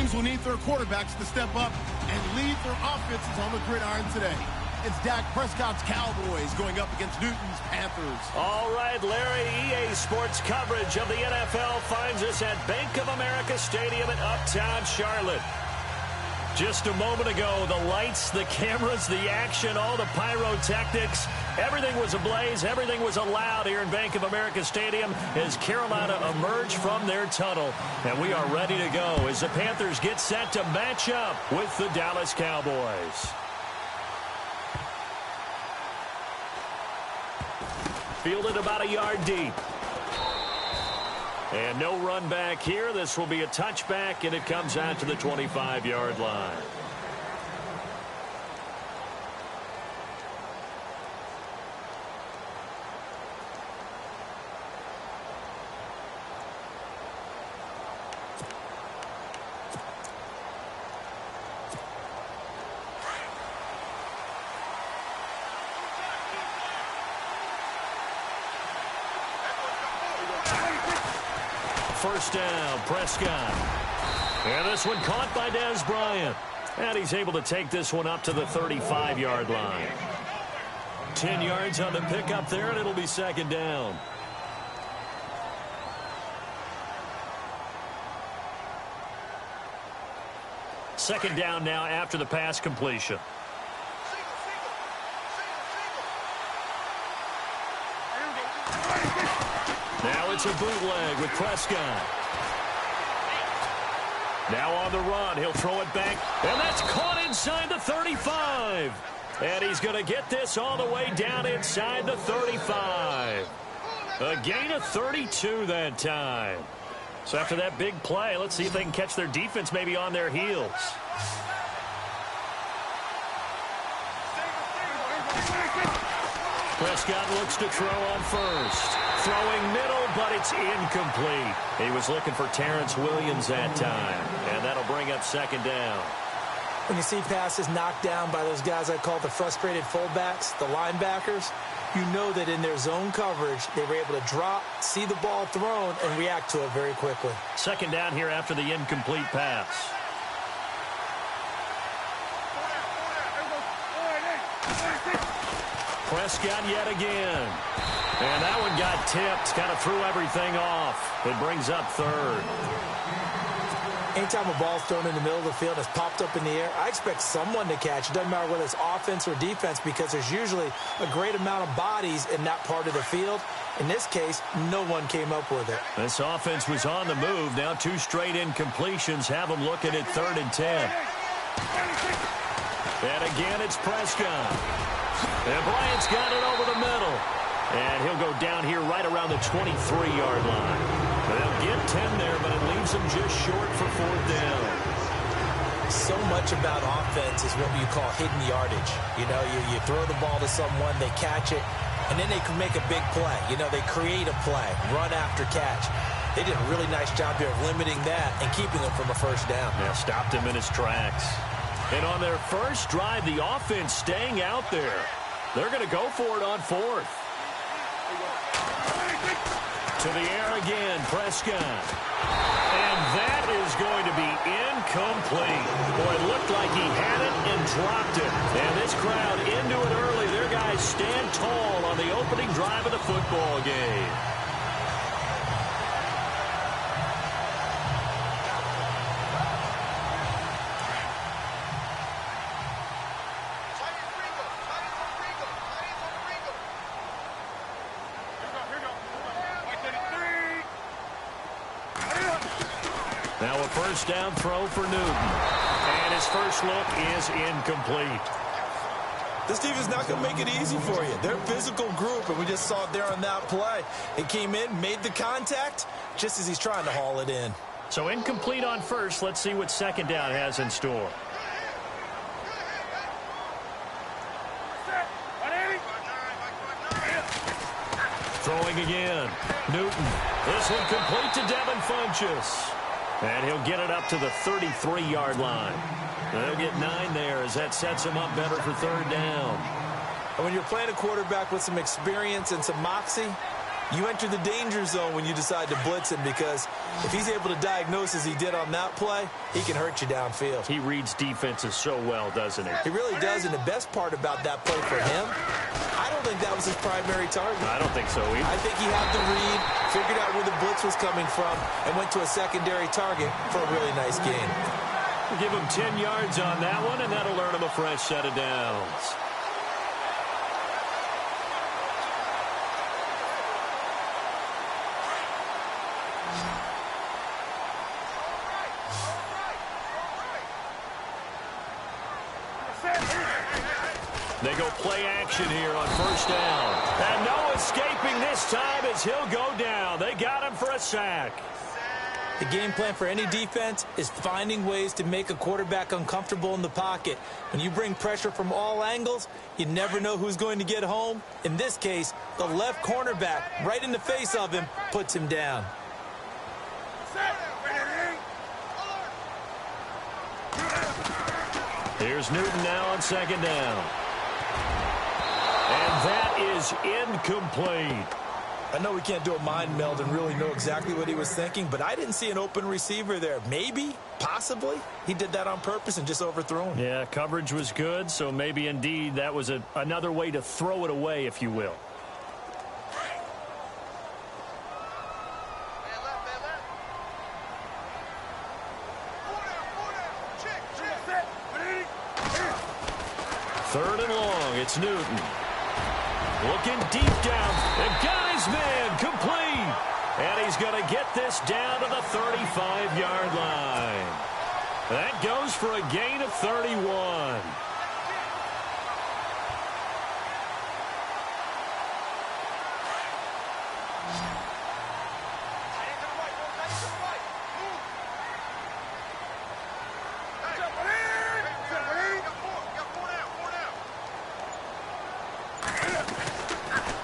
Teams will need their quarterbacks to step up and lead their offenses on the gridiron today. It's Dak Prescott's Cowboys going up against Newton's Panthers. All right, Larry, EA Sports coverage of the NFL finds us at Bank of America Stadium in Uptown Charlotte. Just a moment ago, the lights, the cameras, the action, all the pyrotechnics, everything was ablaze, everything was allowed here in Bank of America Stadium as Carolina emerged from their tunnel. And we are ready to go as the Panthers get set to match up with the Dallas Cowboys. Fielded about a yard deep. And no run back here. This will be a touchback, and it comes out to the 25-yard line. First down, Prescott. And this one caught by Dez Bryant. And he's able to take this one up to the 35-yard line. 10 yards on the pickup there, and it'll be second down. Second down now after the pass completion. Now it's a bootleg with Prescott. Now on the run, he'll throw it back, and that's caught inside the 35. And he's going to get this all the way down inside the 35. A gain of 32 that time. So after that big play, let's see if they can catch their defense maybe on their heels. Prescott looks to throw on first. Throwing middle, but it's incomplete. He was looking for Terrence Williams that time, and that'll bring up second down. When you see passes knocked down by those guys I call the frustrated fullbacks, the linebackers, you know that in their zone coverage, they were able to drop, see the ball thrown, and react to it very quickly. Second down here after the incomplete pass. Prescott yet again. And that one got tipped, kind of threw everything off. It brings up third. Anytime a ball's thrown in the middle of the field and it's popped up in the air, I expect someone to catch. It doesn't matter whether it's offense or defense because there's usually a great amount of bodies in that part of the field. In this case, no one came up with it. This offense was on the move. Now two straight incompletions have them looking at 3rd and 10. And again, it's Prescott. And Bryant's got it over the middle. And he'll go down here right around the 23-yard line. They'll get 10 there, but it leaves them just short for 4th down. So much about offense is what you call hidden yardage. You know, you throw the ball to someone, they catch it, and then they can make a big play. You know, they create a play, run after catch. They did a really nice job here of limiting that and keeping him from a first down. Yeah, stopped him in his tracks. And on their first drive, the offense staying out there. They're going to go for it on 4th. To the air again, Prescott. And that is going to be incomplete. Boy, it looked like he had it and dropped it. And this crowd into it early. Their guys stand tall on the opening drive of the football game. Now a first down throw for Newton. And his first look is incomplete. This team is not going to make it easy for you. They're a physical group, and we just saw it there on that play. It came in, made the contact, just as he's trying to haul it in. So incomplete on first. Let's see what second down has in store. Throwing again. Newton. This one complete to Devin Funchess. And he'll get it up to the 33-yard line. They'll get 9 there as that sets him up better for 3rd down. And when you're playing a quarterback with some experience and some moxie, You enter the danger zone when you decide to blitz him, because if he's able to diagnose as he did on that play, he can hurt you downfield. He reads defenses so well, doesn't he? He really does, and the best part about that play for him, I don't think that was his primary target. I don't think so either. I think he had the read, figured out where the blitz was coming from, and went to a secondary target for a really nice gain. We'll give him 10 yards on that one, and that'll earn him a fresh set of downs. They go play action here on first down. And no escaping this time as he'll go down. They got him for a sack. The game plan for any defense is finding ways to make a quarterback uncomfortable in the pocket. When you bring pressure from all angles, you never know who's going to get home. In this case, the left cornerback, right in the face of him, puts him down. Here's Newton now on second down. And that is incomplete. I know we can't do a mind meld and really know exactly what he was thinking, but I didn't see an open receiver there. Maybe, possibly, he did that on purpose and just overthrew him. Yeah, coverage was good, so maybe indeed that was another way to throw it away, if you will. Third and long, it's Newton. Looking deep down, and got his man complete. And he's going to get this down to the 35-yard line. That goes for a gain of 31.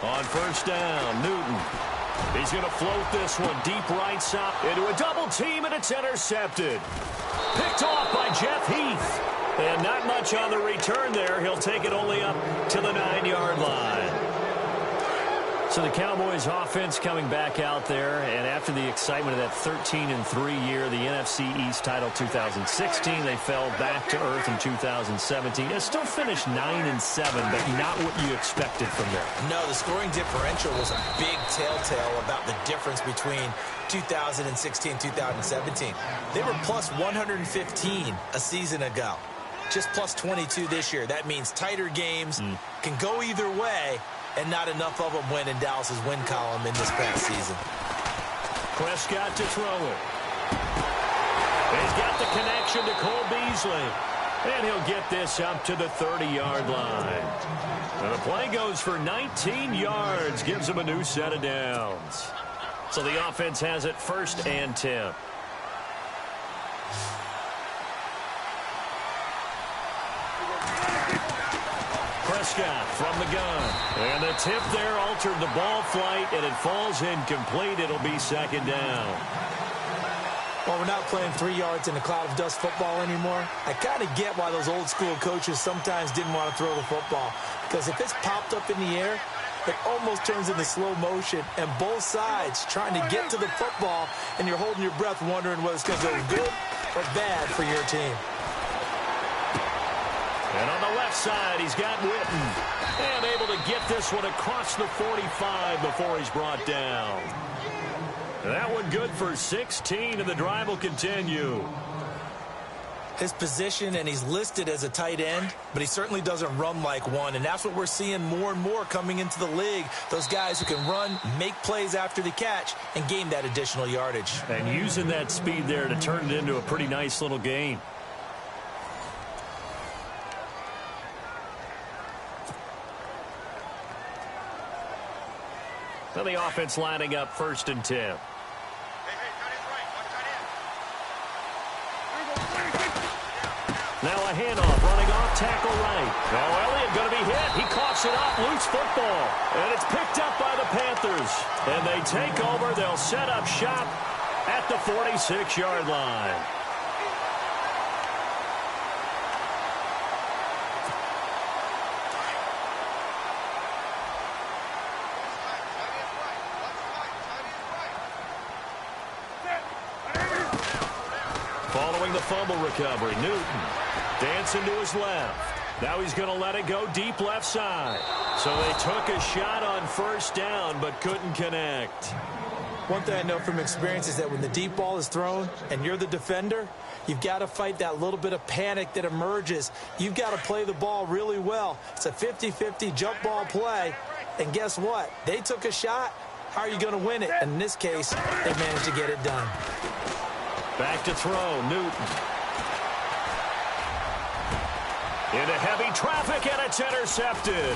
On first down, Newton. He's going to float this one deep right side into a double team, and it's intercepted. Picked off by Jeff Heath. And not much on the return there. He'll take it only up to the 9-yard line. So the Cowboys offense coming back out there, and after the excitement of that 13-3 year, the NFC East title 2016, they fell back to earth in 2017. It still finished 9-7, but not what you expected from them. No, the scoring differential was a big telltale about the difference between 2016-2017. They were plus 115 a season ago. Just plus 22 this year. That means tighter games can go either way, and not enough of them win in Dallas's win column in this past season. Prescott to throw it. He's got the connection to Cole Beasley. And he'll get this up to the 30-yard line. And the play goes for 19 yards. Gives him a new set of downs. So the offense has it 1st and 10. Prescott from the gun. And the tip there altered the ball flight, and it falls incomplete. It'll be 2nd down. Well, we're not playing 3 yards in a cloud of dust football anymore. I kind of get why those old school coaches sometimes didn't want to throw the football. Because if it's popped up in the air, it almost turns into slow motion. And both sides trying to get to the football, and you're holding your breath wondering whether it's going to go good or bad for your team. And on the left side, he's got Witten. And able to get this one across the 45 before he's brought down. That one good for 16, and the drive will continue. His position, and he's listed as a tight end, but he certainly doesn't run like one, and that's what we're seeing more and more coming into the league. Those guys who can run, make plays after the catch, and gain that additional yardage. And using that speed there to turn it into a pretty nice little gain. So the offense lining up 1st and 10. Now a handoff, running off, tackle right. Oh, Elliott going to be hit. He coughs it up, loose football. And it's picked up by the Panthers. And they take over. They'll set up shop at the 46-yard line. the fumble recovery. Newton dancing to his left. Now he's going to let it go deep left side. So they took a shot on first down but couldn't connect. One thing I know from experience is that when the deep ball is thrown and you're the defender, you've got to fight that little bit of panic that emerges. You've got to play the ball really well. It's a 50-50 jump ball play. And guess what? They took a shot. How are you going to win it? And in this case, they managed to get it done. Back to throw, Newton. Into heavy traffic, and it's intercepted.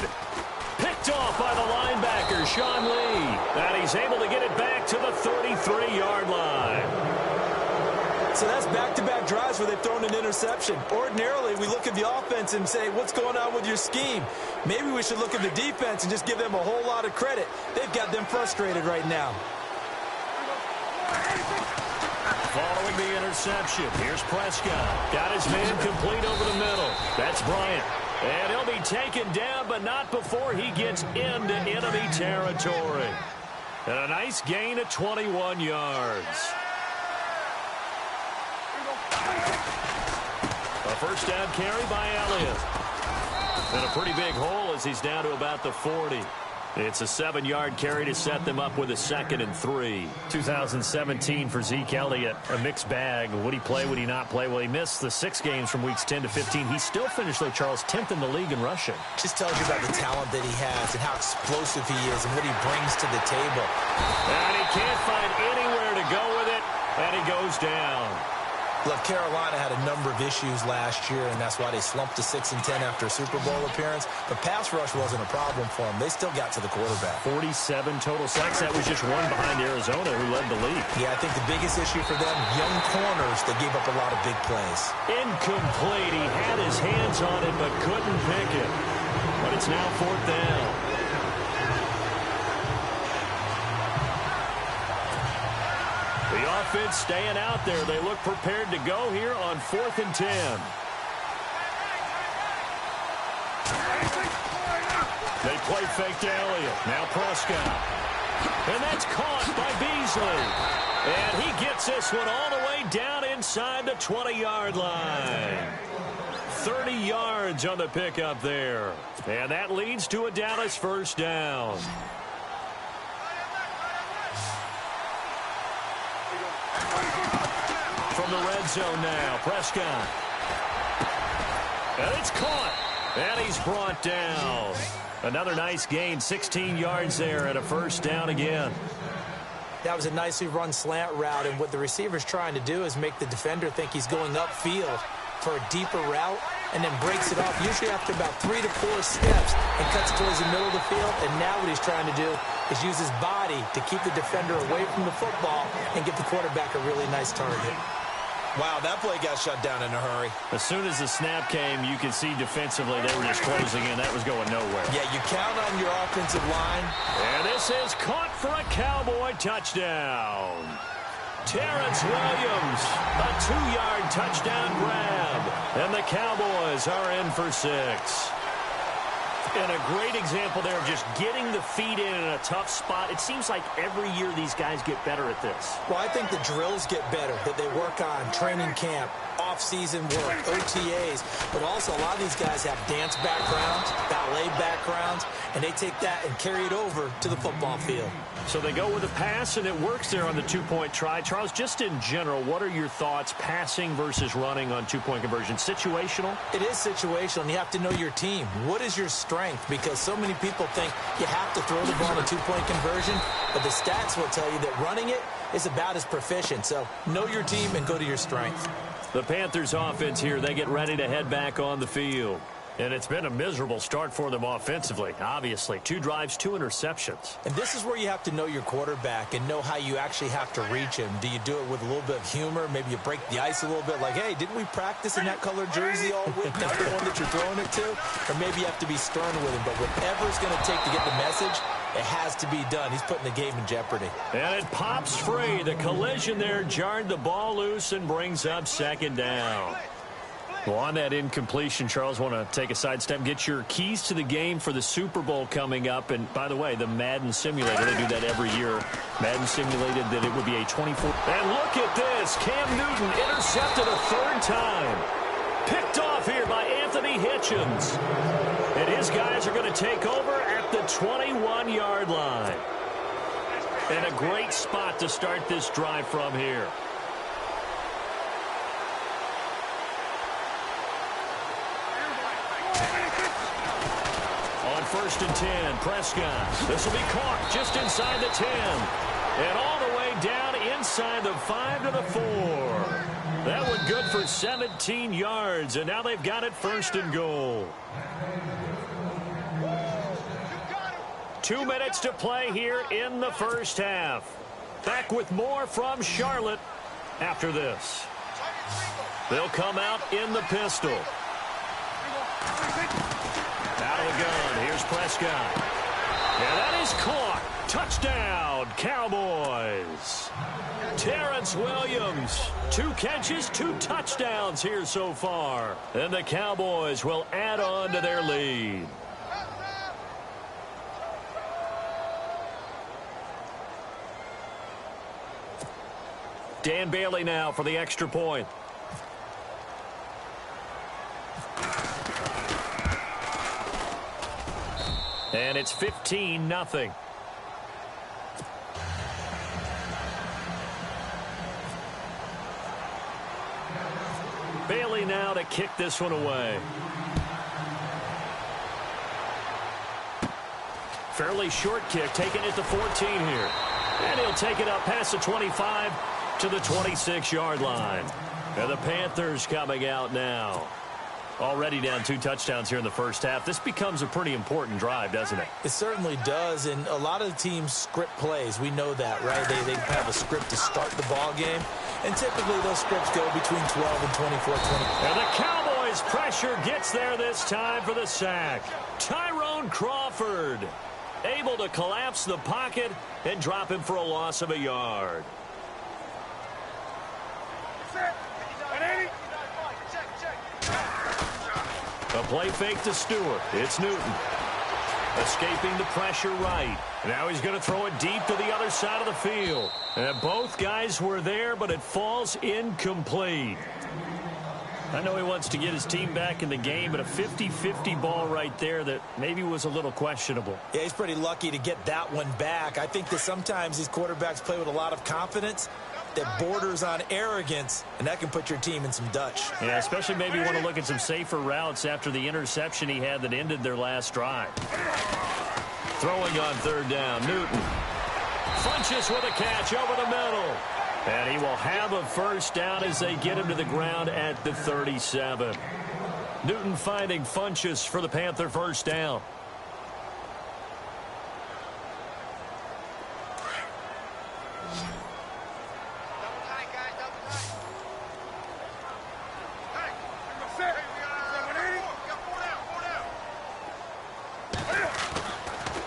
Picked off by the linebacker, Sean Lee. And he's able to get it back to the 33-yard line. So that's back-to-back drives where they've thrown an interception. Ordinarily, we look at the offense and say, what's going on with your scheme? Maybe we should look at the defense and just give them a whole lot of credit. They've got them frustrated right now. Following the interception, here's Prescott. Got his man complete over the middle. That's Bryant. And he'll be taken down, but not before he gets into enemy territory. And a nice gain of 21 yards. A first down carry by Elliott. And a pretty big hole as he's down to about the 40. It's a 7-yard carry to set them up with a 2nd and 3. 2017 for Zeke Elliott, a mixed bag. Would he play, would he not play? Well, he missed the 6 games from weeks 10 to 15. He still finished, though, Charles, 10th in the league in rushing. Just tells you about the talent that he has and how explosive he is and what he brings to the table. And he can't find anywhere to go with it, and he goes down. Look, Carolina had a number of issues last year, and that's why they slumped to 6-10 after a Super Bowl appearance. But pass rush wasn't a problem for them. They still got to the quarterback. 47 total sacks. That was just one behind Arizona, who led the league. Yeah, I think the biggest issue for them, young corners, they gave up a lot of big plays. Incomplete. He had his hands on it, but couldn't pick it. But it's now 4th down. The offense staying out there. They look prepared to go here on 4th and 10. They play fake to Elliott. Now Prescott. And that's caught by Beasley. And he gets this one all the way down inside the 20-yard line. 30 yards on the pickup there. And that leads to a Dallas first down. From the red zone now, Prescott. And it's caught. And he's brought down. Another nice gain, 16 yards there and a first down again. That was a nicely run slant route, and what the receiver's trying to do is make the defender think he's going upfield for a deeper route and then breaks it off, usually after about 3 to 4 steps, and cuts towards the middle of the field. And now what he's trying to do is use his body to keep the defender away from the football and give the quarterback a really nice target. Wow, that play got shut down in a hurry. As soon as the snap came, you could see defensively they were just closing in. That was going nowhere. Yeah, you count on your offensive line. And this is caught for a Cowboy touchdown. Terrence Williams, a 2-yard touchdown grab. And the Cowboys are in for 6. And a great example there of just getting the feet in a tough spot. It seems like every year these guys get better at this. Well, I think the drills get better, that they work on training camp, off-season work, OTAs. But also, a lot of these guys have dance backgrounds, ballet backgrounds, and they take that and carry it over to the football field. So they go with a pass, and it works there on the 2-point try. Charles, just in general, what are your thoughts passing versus running on 2-point conversion? Situational? It is situational, and you have to know your team. What is your strength? Because so many people think you have to throw the ball in a 2-point conversion, but the stats will tell you that running it is about as proficient. So know your team and go to your strength. The Panthers offense here, they get ready to head back on the field. And it's been a miserable start for them offensively, obviously. 2 drives, 2 interceptions. And this is where you have to know your quarterback and know how you actually have to reach him. Do you do it with a little bit of humor? Maybe you break the ice a little bit, like, hey, didn't we practice in that colored jersey all week? Not the one that you're throwing it to? Or maybe you have to be stern with him. But whatever it's going to take to get the message, it has to be done. He's putting the game in jeopardy. And it pops free. The collision there jarred the ball loose and brings up 2nd down. Well, on that incompletion, Charles, want to take a sidestep, get your keys to the game for the Super Bowl coming up. And by the way, the Madden simulator, they do that every year. Madden simulated that it would be a 24. And look at this. Cam Newton intercepted a third time. Picked off here by Anthony Hitchens. And his guys are going to take over at the 21-yard line. And a great spot to start this drive from here. On 1st and 10, Prescott. This will be caught just inside the 10. And all the way down inside the 5 to the 4. That one good for 17 yards. And now they've got it 1st and goal. 2 minutes to play here in the first half. Back with more from Charlotte after this. They'll come out in the pistol. Out of the gun. Here's Prescott. And that is caught. Touchdown, Cowboys. Terrence Williams. 2 catches, 2 touchdowns here so far. And the Cowboys will add on to their lead. Dan Bailey now for the extra point. And it's 15-0. Bailey now to kick this one away. Fairly short kick, taking it to 14 here. And he'll take it up past the 25 to the 26-yard line. And the Panthers coming out now. Already down 2 touchdowns here in the first half. This becomes a pretty important drive, doesn't it? It certainly does, and a lot of the teams script plays. We know that, right? They have a script to start the ball game, and typically those scripts go between 12 and 24, 20. And the Cowboys pressure gets there this time for the sack. Tyrone Crawford able to collapse the pocket and drop him for a loss of a yard. A play fake to Stewart. It's Newton. Escaping the pressure right. Now he's going to throw it deep to the other side of the field. And both guys were there, but it falls incomplete. I know he wants to get his team back in the game, but a 50-50 ball right there that maybe was a little questionable. Yeah, he's pretty lucky to get that one back. I think that sometimes these quarterbacks play with a lot of confidence that borders on arrogance, and that can put your team in some Dutch. Yeah, especially maybe want to look at some safer routes after the interception he had that ended their last drive. Throwing on 3rd down, Newton. Funches with a catch over the middle. And he will have a first down as they get him to the ground at the 37. Newton finding Funches for the Panther first down.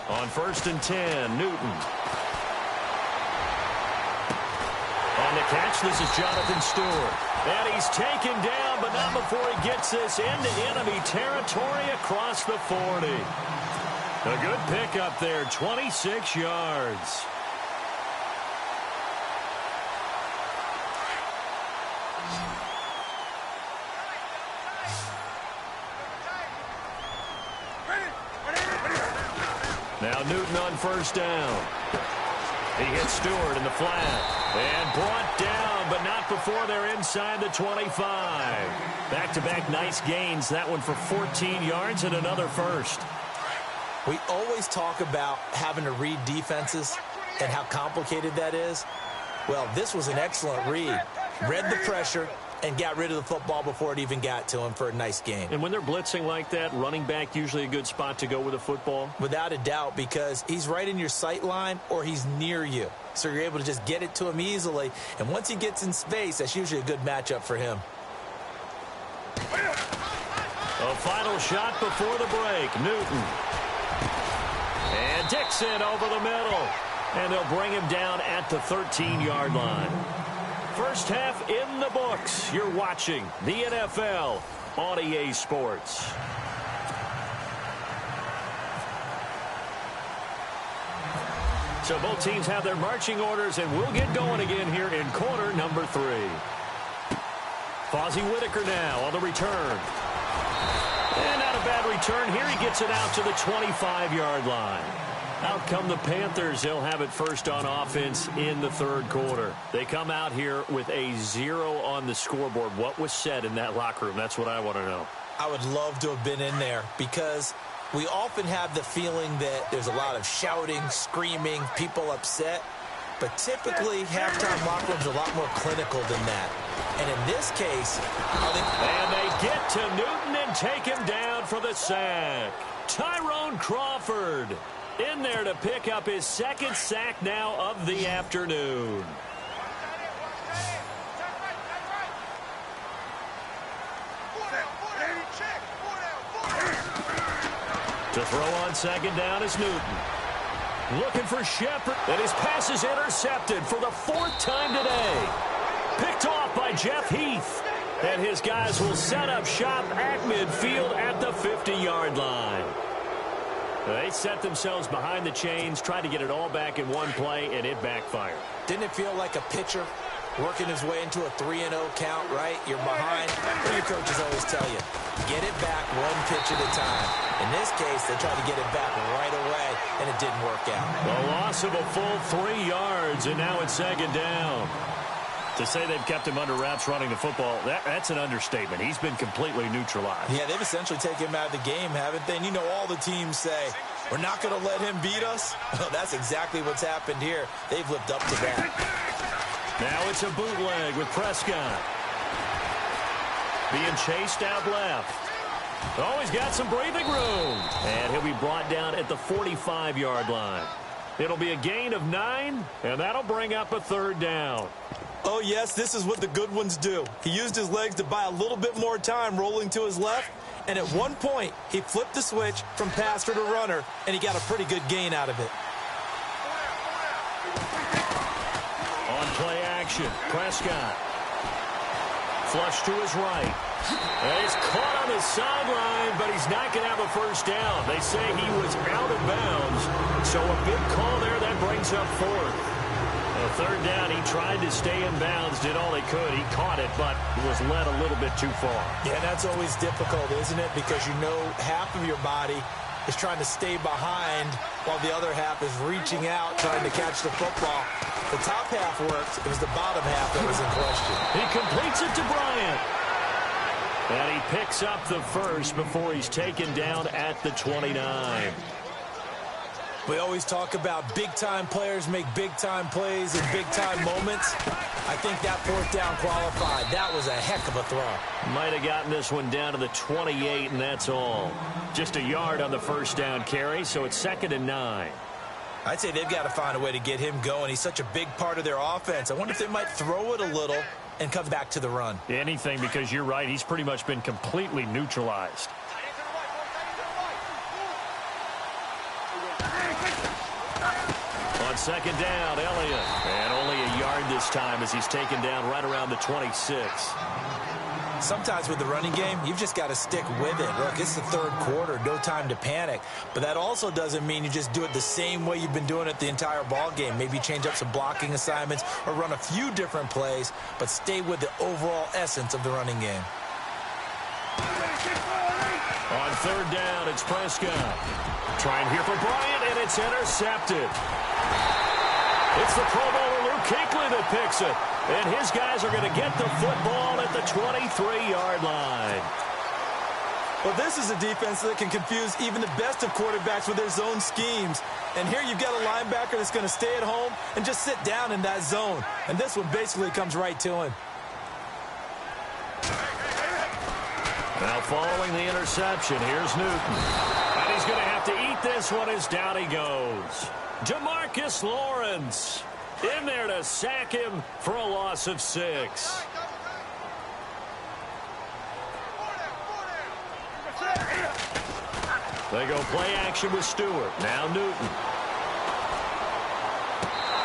On 1st and 10, Newton. On the catch, this is Jonathan Stewart. And he's taken down, but not before he gets this into enemy territory across the 40. A good pickup there, 26 yards. Now Newton on first down. He hits Stewart in the flat. And brought down, but not before they're inside the 25. Back-to-back nice gains. That one for 14 yards and another first. We always talk about having to read defenses and how complicated that is. Well, this was an excellent read. Read the pressure and got rid of the football before it even got to him for a nice game. And when they're blitzing like that, running back usually a good spot to go with a football? Without a doubt, because he's right in your sight line or he's near you. So you're able to just get it to him easily. And once he gets in space, that's usually a good matchup for him. A final shot before the break. Newton. And Dixon over the middle. And they'll bring him down at the 13-yard line. First half in the books. You're watching the NFL on EA Sports. So both teams have their marching orders, and we'll get going again here in quarter number 3. Fozzie Whitaker now on the return. And not a bad return here. He gets it out to the 25-yard line. Out come the Panthers. They'll have it first on offense in the third quarter. They come out here with a 0 on the scoreboard. What was said in that locker room? That's what I want to know. I would love to have been in there because we often have the feeling that there's a lot of shouting, screaming, people upset. But typically, halftime locker rooms are a lot more clinical than that. And in this case, and they get to Newton and take him down for the sack. Tyrone Crawford in there to pick up his second sack now of the afternoon. To throw on second down is Newton. Looking for Shepard, and his pass is intercepted for the 4th time today. Picked off by Jeff Heath. And his guys will set up shop at midfield at the 50-yard line. They set themselves behind the chains, tried to get it all back in one play, and it backfired. Didn't it feel like a pitcher working his way into a 3-0 count, right? You're behind. What do your coaches always tell you? Get it back one pitch at a time. In this case, they tried to get it back right away, and it didn't work out. A loss of a full 3 yards, and now it's second down. To say they've kept him under wraps running the football, that's an understatement. He's been completely neutralized. Yeah, they've essentially taken him out of the game, haven't they? And you know all the teams say, we're not going to let him beat us. Well, that's exactly what's happened here. They've lived up to that. Now it's a bootleg with Prescott. Being chased out left. Oh, he's got some breathing room. And he'll be brought down at the 45-yard line. It'll be a gain of 9, and that'll bring up a 3rd down. Oh, yes, this is what the good ones do. He used his legs to buy a little bit more time rolling to his left, and at one point, he flipped the switch from passer to runner, and he got a pretty good gain out of it. On play action, Prescott. Flush to his right. And he's caught on the sideline, but he's not going to have a first down. They say he was out of bounds, so a big call there. That brings up 4th. A 3rd down, he tried to stay in bounds, did all he could. He caught it, but was led a little bit too far. Yeah, that's always difficult, isn't it? Because you know half of your body is trying to stay behind while the other half is reaching out, trying to catch the football. The top half worked. It was the bottom half that was in question. He completes it to Bryant. And he picks up the first before he's taken down at the 29. We always talk about big-time players make big-time plays in big-time moments. I think that 4th down qualified. That was a heck of a throw. Might have gotten this one down to the 28, and that's all. Just a yard on the first down carry, so it's 2nd and 9. I'd say they've got to find a way to get him going. He's such a big part of their offense. I wonder if they might throw it a little and come back to the run. Anything, because you're right. He's pretty much been completely neutralized. On second down, Elliott. And only a yard this time as he's taken down right around the 26. Sometimes with the running game, you've just got to stick with it. Look, it's the 3rd quarter, no time to panic. But that also doesn't mean you just do it the same way you've been doing it the entire ball game. Maybe change up some blocking assignments or run a few different plays, but stay with the overall essence of the running game. On 3rd down, it's Prescott. Trying here for Bryant, and it's intercepted. It's the Pro Bowler Luke Kuechly that picks it. And his guys are going to get the football at the 23-yard line. Well, this is a defense that can confuse even the best of quarterbacks with their zone schemes. And here you've got a linebacker that's going to stay at home and just sit down in that zone. And this one basically comes right to him. Now following the interception, here's Newton. And he's going to have to eat this one as down he goes. Demarcus Lawrence in there to sack him for a loss of 6. They go play action with Stewart. Now Newton.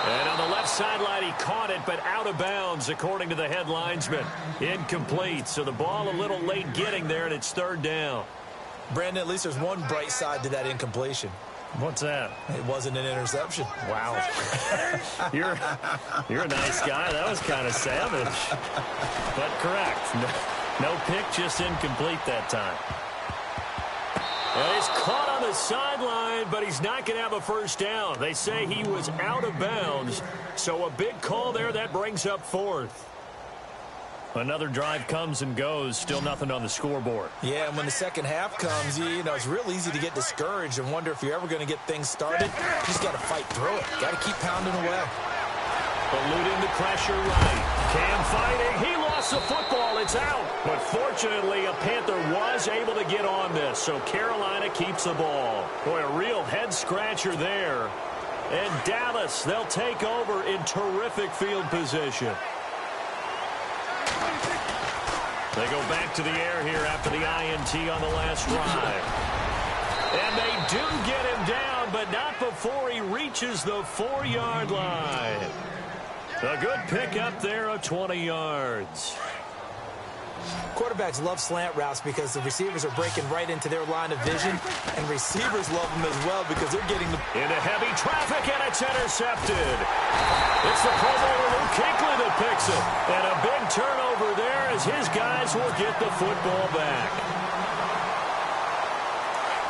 And on the Left sideline, he caught it, but out of bounds, according to the head linesman. Incomplete, so the ball a little late getting there, and it's third down. Brandon, at least there's one bright side to that incompletion. What's that? It wasn't an interception. Wow. You're a nice guy. That was kind of savage. But correct. No pick, just incomplete that time. Well, he's caught on the sideline, but he's not going to have a first down. They say he was out of bounds, so a big call there. That brings up fourth. Another drive comes and goes, still nothing on the scoreboard. Yeah, and when the second half comes, you know, it's real easy to get discouraged and wonder if you're ever going to get things started. You just got to fight through it. Got to keep pounding away. Eluding the pressure right. Cam fighting. He lost the football. It's out. But fortunately, a Panther was able to get on this, so Carolina keeps the ball. Boy, a real head-scratcher there. And Dallas, they'll take over in terrific field position. They go back to the air here after the INT on the last drive. And they do get him down, but not before he reaches the 4-yard line. A good pickup there of 20 yards. Quarterbacks love slant routes because the receivers are breaking right into their line of vision, and receivers love them as well because they're getting the... Into heavy traffic, and it's intercepted. It's the Pro Bowler Luke Kuechly that picks it. And a big turnover there as his guys will get the football back.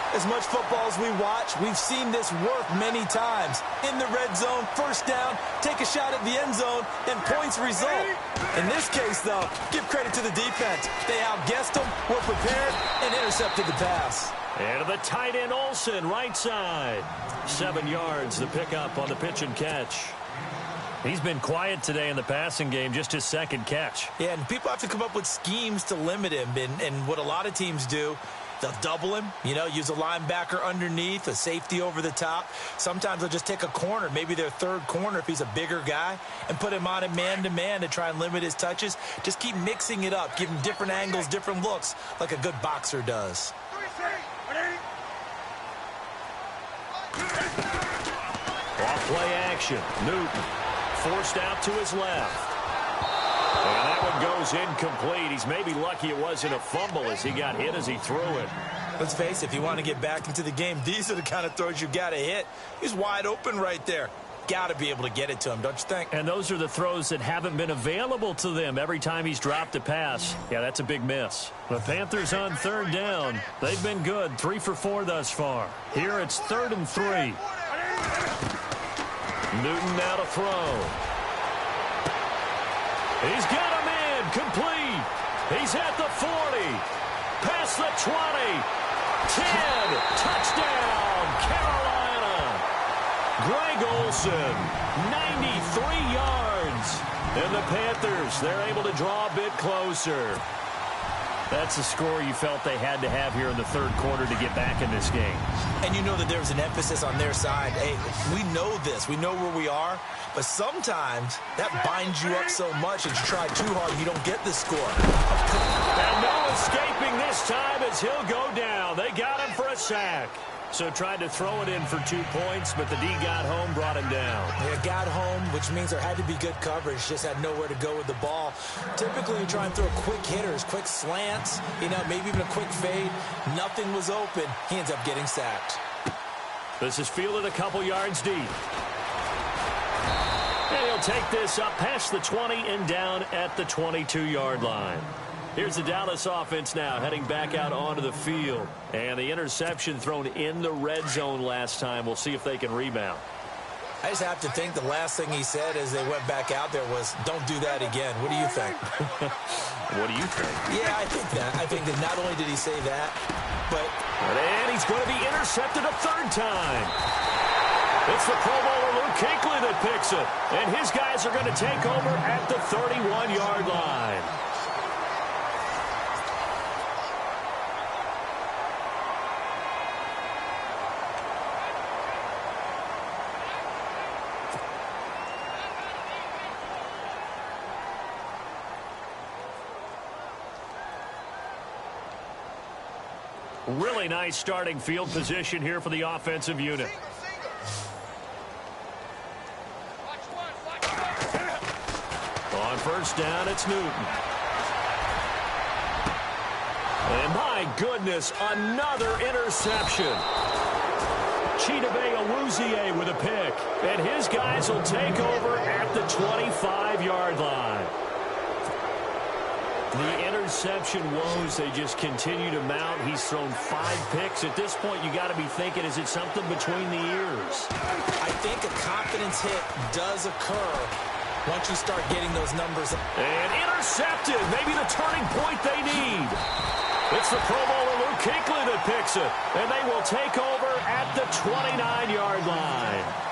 As much football as we watch, we've seen this work many times. In the red zone, first down, take a shot at the end zone, and points result. In this case, though, give credit to the defense. They outguessed them, were prepared, and intercepted the pass. And the tight end Olsen, right side. 7 yards, the pickup on the pitch and catch. He's been quiet today in the passing game, just his second catch. Yeah, and people have to come up with schemes to limit him, and what a lot of teams do, they'll double him, you know, use a linebacker underneath, a safety over the top. Sometimes they'll just take a corner, maybe their third corner if he's a bigger guy, and put him on a man-to-man to try and limit his touches. Just keep mixing it up, give him different angles, different looks, like a good boxer does. Off-play action. Newton forced out to his left. And that one goes incomplete. He's maybe lucky it wasn't a fumble as he got hit as he threw it. Let's face it, if you want to get back into the game, these are the kind of throws you got to hit. He's wide open right there. Got to be able to get it to him, don't you think? And those are the throws that haven't been available to them every time he's dropped a pass. Yeah, that's a big miss. The Panthers on third down. They've been good, 3 for 4 thus far. Here it's 3rd and 3. Newton now to throw. He's got him in, complete. He's at the 40, past the 20, 10, touchdown, Carolina. Greg Olsen, 93 yards. And the Panthers, they're able to draw a bit closer. That's a score you felt they had to have here in the third quarter to get back in this game. And you know that there's an emphasis on their side. Hey, we know this. We know where we are. But sometimes that binds you up so much that you try too hard and you don't get the score. And no escaping this time as he'll go down. They got him for a sack. So tried to throw it in for 2 points, but the D got home, brought him down. Yeah, got home, which means there had to be good coverage. Just had nowhere to go with the ball. Typically, you try and throw quick hitters, quick slants, you know, maybe even a quick fade. Nothing was open. He ends up getting sacked. This is fielded a couple yards deep. And he'll take this up past the 20 and down at the 22-yard line. Here's the Dallas offense now heading back out onto the field. And the interception thrown in the red zone last time. We'll see if they can rebound. I just have to think the last thing he said as they went back out there was, don't do that again. What do you think? What do you think? Yeah, I think that. I think that not only did he say that, but... And he's going to be intercepted a third time. It's the Pro Bowler Luke Kuechly that picks it. And his guys are going to take over at the 31-yard line. Really nice starting field position here for the offensive unit. On first down, it's Newton. And my goodness, another interception. Chidobe with a pick. And his guys will take over at the 25-yard line. The interception woes, they just continue to mount. He's thrown 5 picks. At this point, you got to be thinking, is it something between the ears? I think a confidence hit does occur once you start getting those numbers. And intercepted. Maybe the turning point they need. It's the Pro Bowler Luke Kuechly that picks it. And they will take over at the 29-yard line.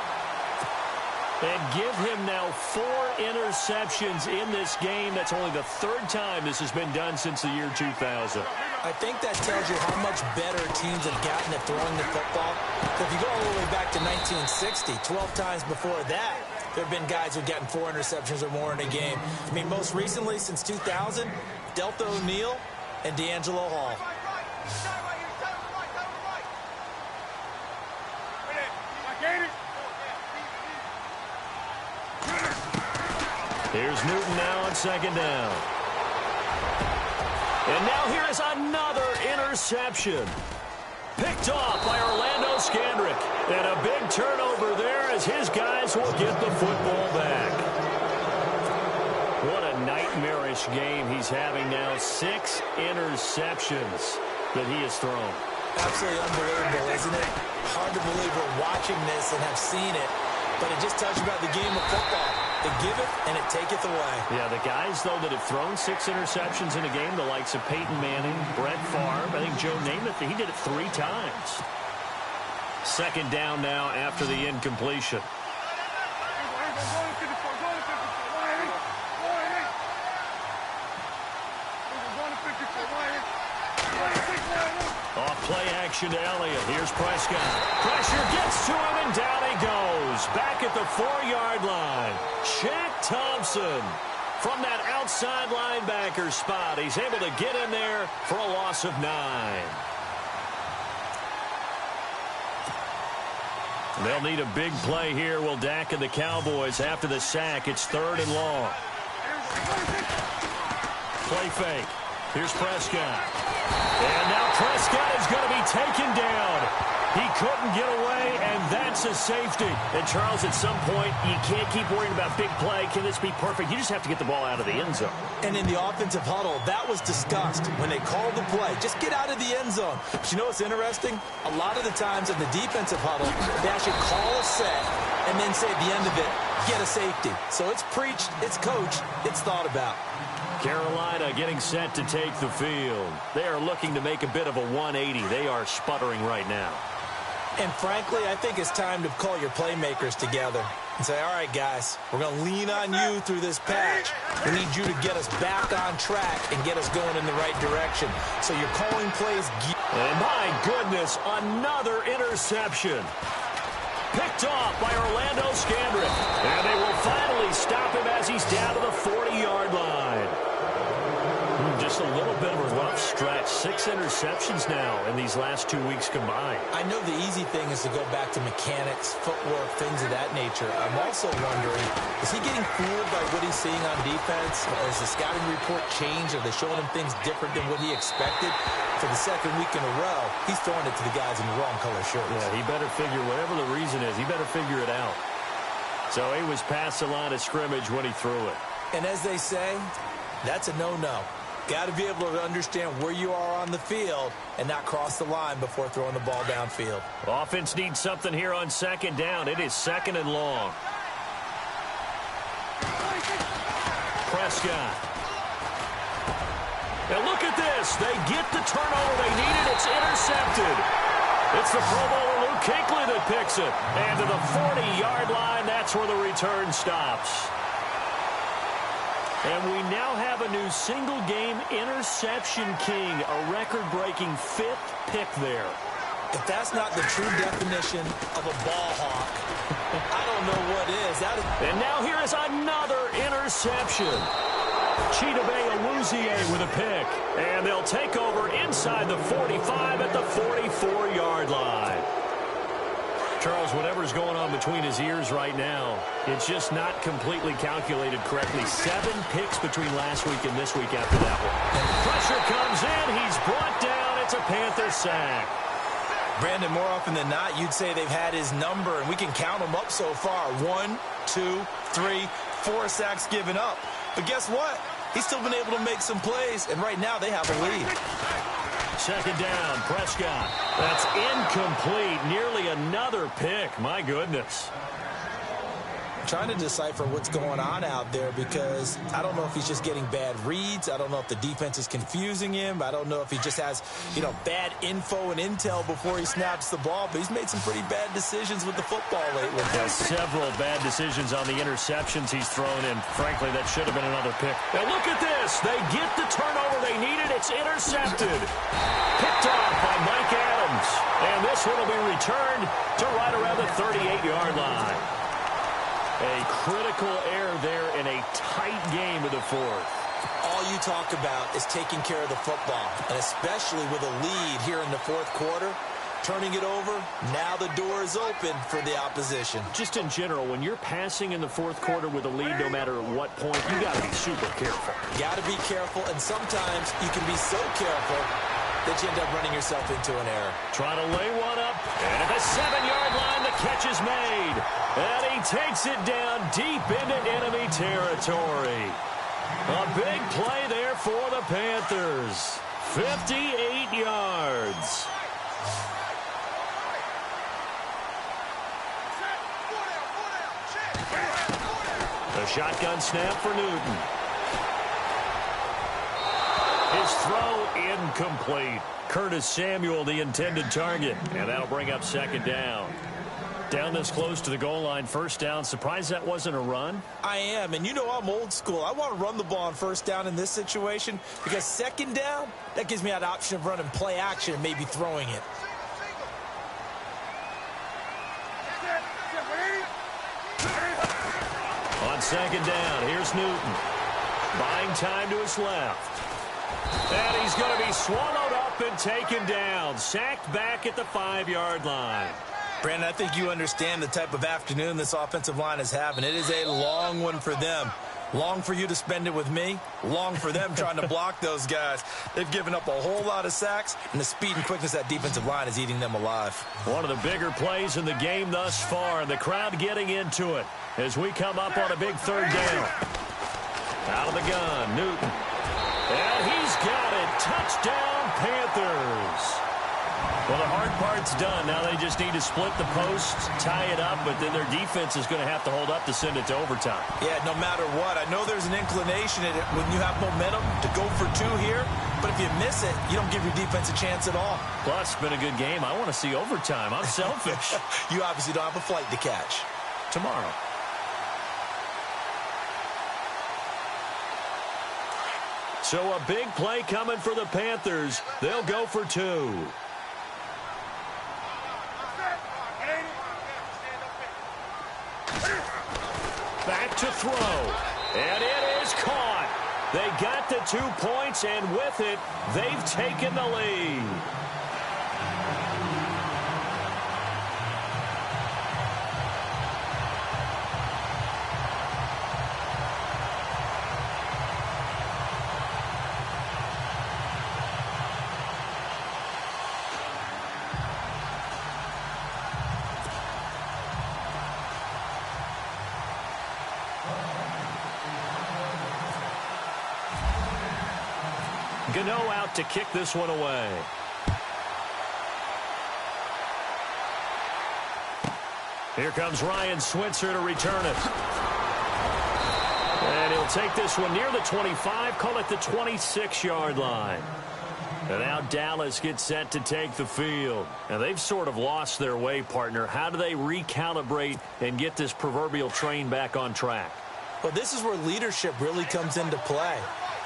And give him now 4 interceptions in this game. That's only the 3rd time this has been done since the year 2000. I think that tells you how much better teams have gotten at throwing the football. If you go all the way back to 1960, 12 times before that, there have been guys who've gotten 4 interceptions or more in a game. I mean, most recently, since 2000, Delta O'Neal and D'Angelo Hall. Here's Newton now on 2nd down. And now here is another interception. Picked off by Orlando Scandrick. And a big turnover there as his guys will get the football back. What a nightmarish game he's having now. 6 interceptions that he has thrown. Absolutely unbelievable, isn't it? Hard to believe we're watching this and have seen it. But it just tells you about the game of football. They give it, and it taketh away. Yeah, the guys, though, that have thrown 6 interceptions in a game, the likes of Peyton Manning, Brett Favre, I think Joe Namath, he did it 3 times. 2nd down now after the incompletion. Off play action to Elliott. Here's Prescott. Pressure gets to him, and down he goes. Back at the 4-yard line. Shaq Thompson from that outside linebacker spot. He's able to get in there for a loss of 9. They'll need a big play here. Will Dak and the Cowboys after the sack. It's 3rd and long. Play fake. Here's Prescott. And now Prescott is going to be taken down. He couldn't get away, and that's a safety. And, Charles, at some point, you can't keep worrying about big play. Can this be perfect? You just have to get the ball out of the end zone. And in the offensive huddle, that was discussed when they called the play. Just get out of the end zone. But you know what's interesting? A lot of the times in the defensive huddle, they actually call a set and then say at the end of it, get a safety. So it's preached, it's coached, it's thought about. Carolina getting set to take the field. They are looking to make a bit of a 180. They are sputtering right now. And frankly, I think it's time to call your playmakers together and say, all right, guys, we're going to lean on you through this patch. We need you to get us back on track and get us going in the right direction. So you're calling plays. And my goodness, another interception. Picked off by Orlando Scandrick. And they will finally stop him as he's down to the 40-yard line. Just a little bit of a rough stretch. 6 interceptions now in these last 2 weeks combined. I know the easy thing is to go back to mechanics, footwork, things of that nature. I'm also wondering, is he getting fooled by what he's seeing on defense? Has the scouting report changed? Are they showing him things different than what he expected? For the 2nd week in a row, he's throwing it to the guys in the wrong color shirts. Yeah, he better figure, whatever the reason is, he better figure it out. So he was past the line of scrimmage when he threw it. And as they say, that's a no-no. Got to be able to understand where you are on the field and not cross the line before throwing the ball downfield. Offense needs something here on 2nd down. It is 2nd and long. Prescott. And look at this. They get the turnover they needed. It's intercepted. It's the Pro Bowler Luke Kuechly that picks it. And to the 40-yard line, that's where the return stops. And we now have a new single-game interception king, a record-breaking 5th pick there. If that's not the true definition of a ball hawk, I don't know what is. And now here is another interception. Chidobe with a pick. And they'll take over inside the 45 at the 44-yard line. Charles, whatever's going on between his ears right now, it's just not completely calculated correctly. 7 picks between last week and this week after that one. And pressure comes in. He's brought down. It's a Panther sack. Brandon, more often than not, you'd say they've had his number, and we can count them up so far. 1, 2, 3, 4 sacks given up. But guess what? He's still been able to make some plays, and right now they have a lead. Second down, Prescott. That's incomplete. Nearly another pick. My goodness. Trying to decipher what's going on out there because I don't know if he's just getting bad reads. I don't know if the defense is confusing him. I don't know if he just has, bad info and intel before he snaps the ball. But he's made some pretty bad decisions with the football lately. Yeah, several bad decisions on the interceptions he's thrown in. Frankly, that should have been another pick. Now look at this. They get the turnover they needed. It's intercepted. Picked off by Mike Adams. And this one will be returned to right around the 38-yard line. A critical error there in a tight game of the fourth. All you talk about is taking care of the football, and especially with a lead here in the fourth quarter, turning it over, now the door is open for the opposition. Just in general, when you're passing in the fourth quarter with a lead, no matter at what point, you got to be super careful. Got to be careful, and sometimes you can be so careful that you end up running yourself into an error. Trying to lay one up, and at the 7-yard line, the catch is made. And he takes it down deep into enemy territory. A big play there for the Panthers. 58 yards. The shotgun snap for Newton. His throw incomplete. Curtis Samuel, the intended target. And that'll bring up second down. Down this close to the goal line, first down. Surprised that wasn't a run? I am, and I'm old school. I want to run the ball on first down in this situation because second down, that gives me that option of running play action and maybe throwing it. On second down, here's Newton. Buying time to his left. And he's going to be swallowed up and taken down. Sacked back at the 5-yard line. Brandon, I think you understand the type of afternoon this offensive line is having. It is a long one for them. Long for you to spend it with me. Long for them trying to block those guys. They've given up a whole lot of sacks, and the speed and quickness of that defensive line is eating them alive. One of the bigger plays in the game thus far, and the crowd getting into it as we come up on a big third down. Out of the gun, Newton. And he's got it. Touchdown, Panthers. Well, the hard part's done. Now they just need to split the posts, tie it up, but then their defense is going to have to hold up to send it to overtime. Yeah, no matter what. I know there's an inclination when you have momentum to go for 2 here, but if you miss it, you don't give your defense a chance at all. Plus, it's been a good game. I want to see overtime. I'm selfish. You obviously don't have a flight to catch. Tomorrow. So a big play coming for the Panthers. They'll go for 2. Back to throw. And it is caught. They got the 2 points, and with it, they've taken the lead. Gano out to kick this one away. Here comes Ryan Switzer to return it. And he'll take this one near the 25, call it the 26-yard line. And now Dallas gets set to take the field. Now they've sort of lost their way, partner. How do they recalibrate and get this proverbial train back on track? Well, this is where leadership really comes into play.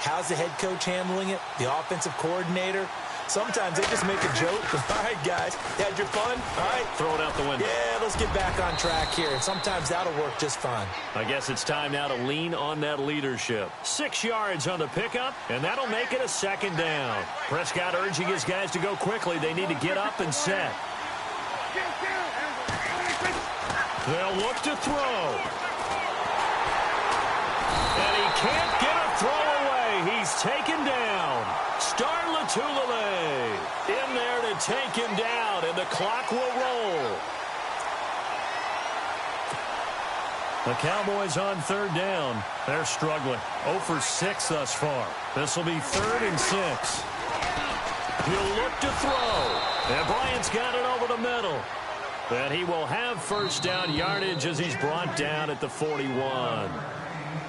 How's the head coach handling it? The offensive coordinator? Sometimes they just make a joke. All right, guys, you had your fun? All right. Throw it out the window. Yeah, let's get back on track here. And sometimes that'll work just fine. I guess it's time now to lean on that leadership. 6 yards on the pickup, and that'll make it a second down. Prescott urging his guys to go quickly. They need to get up and set. They'll look to throw. And he can't get a throw away. He's taken down. Starlatulele in there to take him down, and the clock will roll. The Cowboys on third down. They're struggling. 0 for 6 thus far. This will be 3rd and 6. He'll look to throw. And Bryant's got it over the middle. And he will have first down yardage as he's brought down at the 41.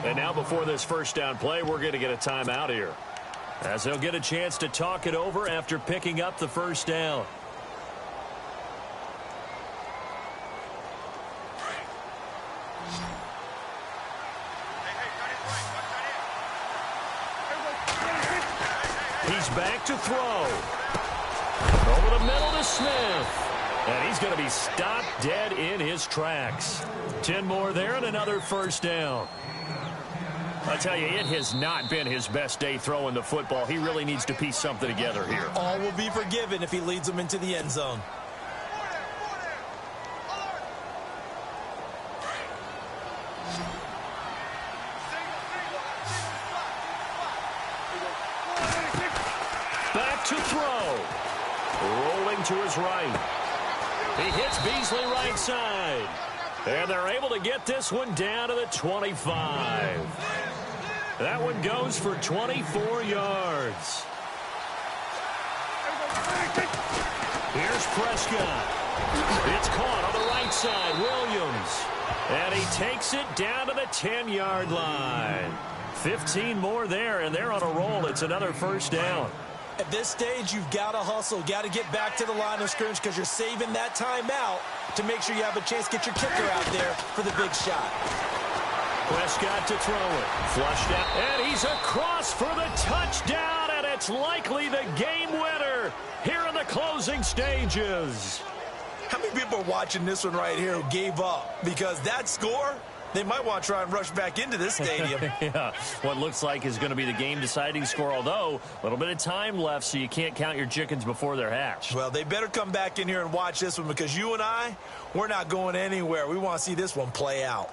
And now before this first down play, we're going to get a timeout here, as they'll get a chance to talk it over after picking up the first down. He's back to throw. Over the middle to Smith. And he's going to be stopped dead in his tracks. 10 more there and another first down. I tell you, it has not been his best day throwing the football. He really needs to piece something together here. All will be forgiven if he leads them into the end zone. Back to throw. Rolling to his right. He hits Beasley right side. And they're able to get this one down to the 25. That one goes for 24 yards. Here's Prescott. It's caught on the right side. Williams. And he takes it down to the 10-yard line. 15 more there, and they're on a roll. It's another first down. At this stage, you've got to hustle. Got to get back to the line of scrimmage because you're saving that timeout to make sure you have a chance to get your kicker out there for the big shot. Prescott to throw it. Flushed out. And he's across for the touchdown, and it's likely the game winner here in the closing stages. How many people are watching this one right here who gave up? Because that score, they might want to try and rush back into this stadium. Yeah, what looks like is going to be the game-deciding score, although a little bit of time left, so you can't count your chickens before they're hatched. Well, they better come back in here and watch this one, because you and I, we're not going anywhere. We want to see this one play out.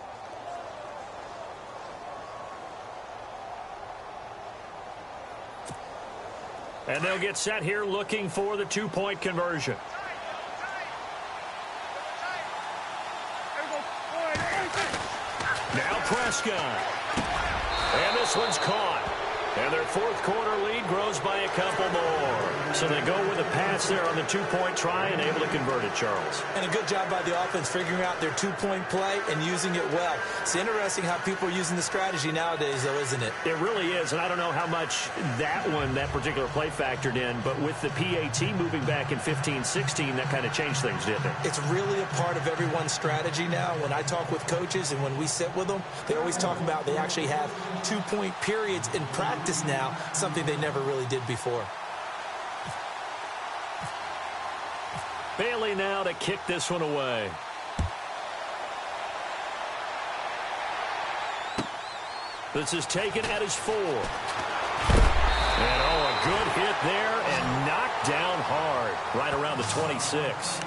And they'll get set here looking for the two-point conversion. Now Prescott. And this one's caught. And their fourth quarter lead grows by a couple more. So they go with a pass there on the two-point try and able to convert it, Charles. And a good job by the offense figuring out their two-point play and using it well. It's interesting how people are using the strategy nowadays, though, isn't it? It really is, and I don't know how much that particular play factored in, but with the PAT moving back in 15-16, that kind of changed things, didn't it? It's really a part of everyone's strategy now. When I talk with coaches and when we sit with them, they always talk about they actually have two-point periods in practice now, something they never really did before. Bailey now to kick this one away. This is taken at his 4. And a good hit there and knocked down hard right around the 26.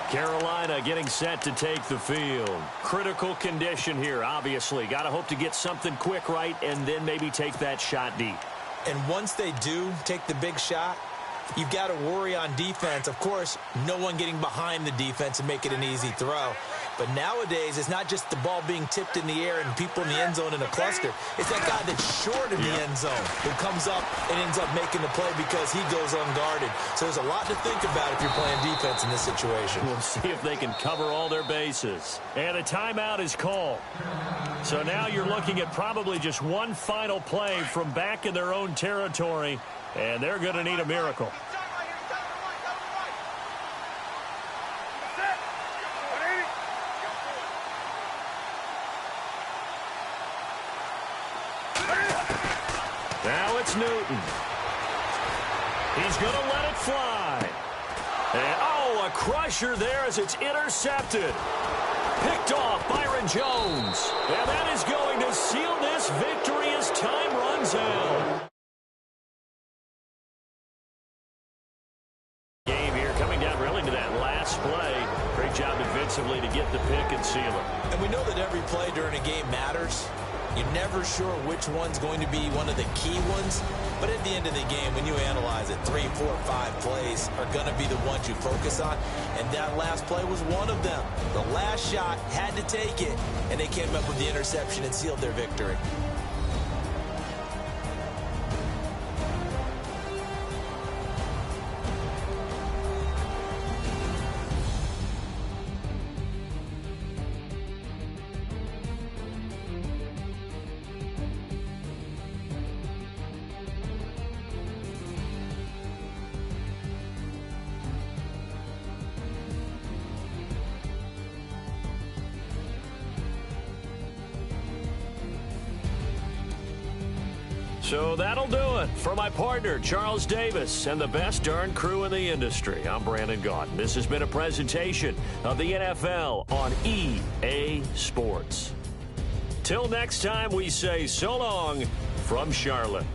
Carolina getting set to take the field. Critical condition here, obviously. Got to hope to get something quick right and then maybe take that shot deep. And once they do take the big shot, you've got to worry on defense. Of course, no one getting behind the defense and make it an easy throw. But nowadays, it's not just the ball being tipped in the air and people in the end zone in a cluster. It's that guy that's short in the end zone who comes up and ends up making the play because he goes unguarded. So there's a lot to think about if you're playing defense in this situation. We'll see if they can cover all their bases. And a timeout is called. So now you're looking at probably just one final play from back in their own territory, and they're going to need a miracle. Now it's Newton. He's going to let it fly. And, a crusher there as it's intercepted. Picked off Byron Jones. And that is going to seal this victory as time runs out. Game here coming down really to that last play. Great job to defensively to get the pick and seal it. And we know that every play during a game matters. You're never sure which one's going to be one of the key ones. But at the end of the game, when you analyze it, 3, 4, 5 plays are going to be the ones you focus on. And that last play was one of them. The last shot had to take it, and they came up with the interception and sealed their victory. So that'll do it. For my partner, Charles Davis, and the best darn crew in the industry, I'm Brandon Gaudin. This has been a presentation of the NFL on EA Sports. Till next time, we say so long from Charlotte.